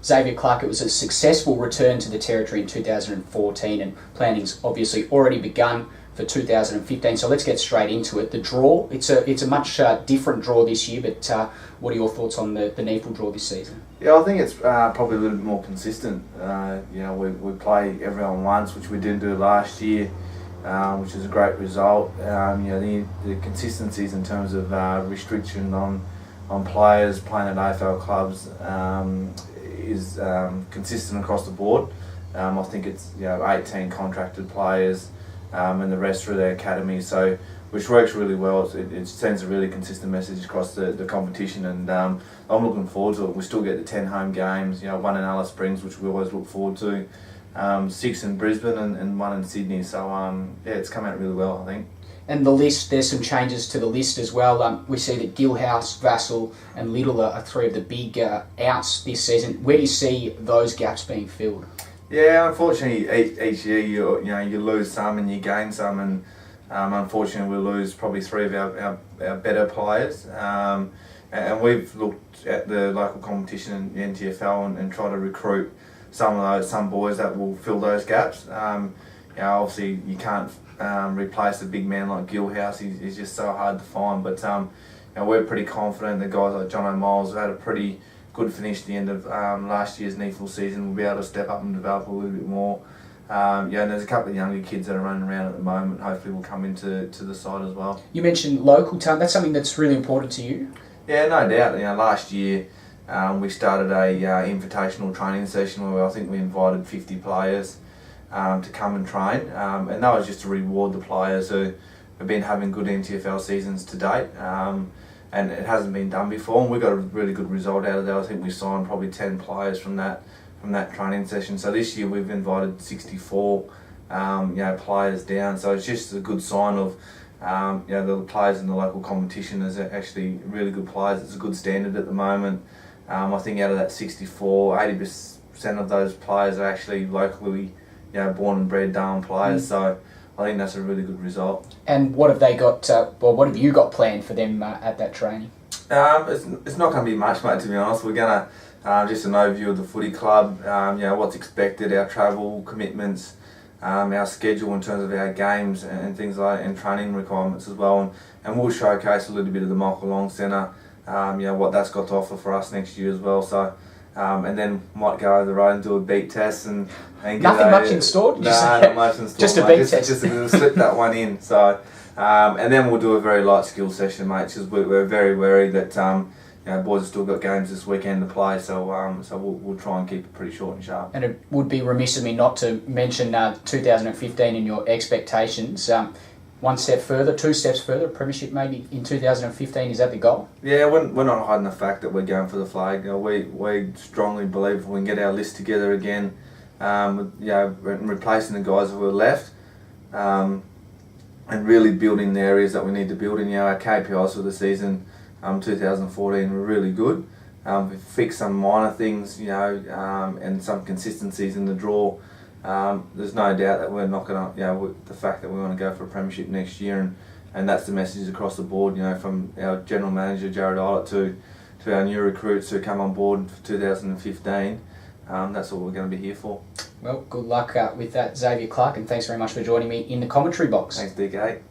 Xavier Clarke, it was a successful return to the territory in 2014, and planning's obviously already begun for 2015. So let's get straight into it. The draw, it's a much different draw this year, but what are your thoughts on the NEAFL draw this season? Yeah, I think it's probably a little bit more consistent. We play everyone once, which we didn't do last year, which is a great result. The consistencies in terms of restriction on players playing at AFL clubs is consistent across the board. I think it's 18 contracted players and the rest through their academy, so which works really well. It sends a really consistent message across the competition, and I'm looking forward to it. We still get the 10 home games, one in Alice Springs, which we always look forward to, 6 in Brisbane and 1 in Sydney. So it's come out really well, I think. And the list, there's some changes to the list as well. We see that Gilhouse, Vassal and Little are 3 of the big outs this season. Where do you see those gaps being filled? Yeah, unfortunately, each year you lose some and you gain some, and unfortunately we lose probably 3 of our better players. And we've looked at the local competition in the NTFL and tried to recruit some boys that will fill those gaps. Obviously you can't replace a big man like Gilhouse. He's just so hard to find. But we're pretty confident the guys like John O'Miles have had a pretty good finish at the end of last year's NEAFL season. We'll be able to step up and develop a little bit more. And there's a couple of younger kids that are running around at the moment. Hopefully will come into the side as well. You mentioned local talent. That's something that's really important to you? Yeah, no doubt. Last year we started a invitational training session where I think we invited 50 players to come and train, and that was just to reward the players who have been having good NTFL seasons to date, and it hasn't been done before, and we got a really good result out of that. I think we signed probably 10 players from that training session. So this year we've invited 64 players down, so it's just a good sign of the players in the local competition is actually really good players. It's a good standard at the moment. I think out of that 64, 80% of those players are actually locally born and bred Darwin players, so I think that's a really good result. And what have they got, what have you got planned for them at that training? It's not going to be much, mate, to be honest. We're going to, just an overview of the footy club, what's expected, our travel commitments, our schedule in terms of our games and things like that, and training requirements as well. And we'll showcase a little bit of the Michael Long Centre, what that's got to offer for us next year as well. So, and then might go over the road and do a beat test and nothing much in store. Not much in store. Just a beat test. Just to slip that one in. So, and then we'll do a very light skill session, mate. Because we're very wary that boys have still got games this weekend to play. So we'll try and keep it pretty short and sharp. And it would be remiss of me not to mention 2015 and your expectations. 1 step further, 2 steps further, premiership maybe in 2015, is that the goal? Yeah, we're not hiding the fact that we're going for the flag. We strongly believe if we can get our list together again, replacing the guys who are left, and really building the areas that we need to build in. Our KPIs for the season 2014 were really good. We've fixed some minor things, and some consistencies in the draw. There's no doubt that we're not going to, the fact that we want to go for a premiership next year, and that's the message across the board, from our general manager Jared Eilert to our new recruits who come on board for 2015. That's what we're going to be here for. Well, good luck with that, Xavier Clarke, and thanks very much for joining me in the commentary box. Thanks, DK.